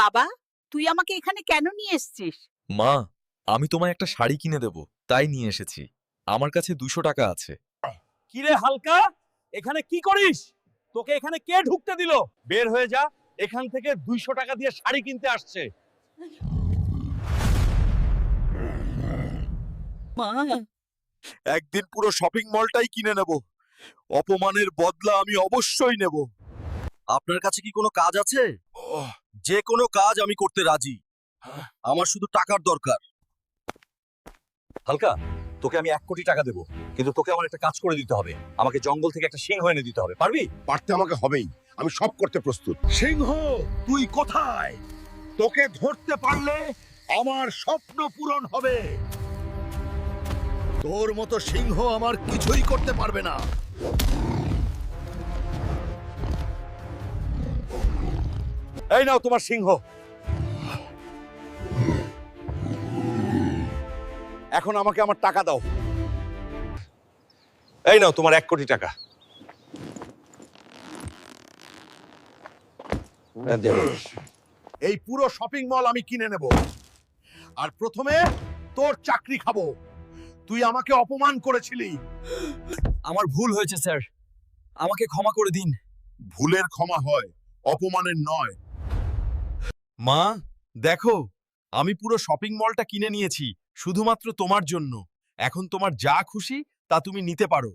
বাবা, তুই আমাকে এখানে কেন নিয়ে এসেছিস? মা, আমি তোমায় একটা শাড়ি কিনে দেব, তাই নিয়ে এসেছি। আমার কাছে 200 টাকা আছে। কিরে হালকা, এখানে কি করিস? তোকে এখানে কে ঢুকতে দিল? বের হয়ে যা, এখান থেকে 200 টাকা দিয়ে শাড়ি কিনতে আসছে। মা, একদিন পুরো শপিং মলটাই কিনে নেব। অপমানের বদলা আমি অবশ্যই নেব। আপনার কাছে কি কোনো কাজ আছে? যে কোনো কাজ আমি করতে রাজি। আমার শুধু টাকার দরকার। হালকা, তোকে আমি 1 কোটি টাকা দেবো, কিন্তু তোকে আমার একটা কাজ করে দিতে হবে। আমাকে জঙ্গল থেকে একটা সিংহ এনে দিতে হবে, পারবি? পারতে আমাকে হবেই, আমি সব করতে প্রস্তুত। সিংহ, তুই কোথায়? তোকে ধরতে পারলে আমার স্বপ্ন পূরণ হবে। তোর মতো সিংহ আমার কিছুই করতে পারবে না। এই নাও তোমার সিংহ। এখন আমাকে আমার টাকা দাও। এই নাও তোমার 1 কোটি টাকা। এই পুরো শপিং মল আমি কিনে নেব, আর প্রথমে তোর চাকরি খাবো। তুই আমাকে অপমান করেছিলি। আমার ভুল হয়েছে স্যার, আমাকে ক্ষমা করে দিন। ভুলের ক্ষমা হয়, অপমানের নয়। মা, দেখো, আমি পুরো শপিং মলটা কিনে নিয়েছি শুধুমাত্র তোমার জন্য। এখন তোমার যা খুশি তা তুমি নিতে পারো।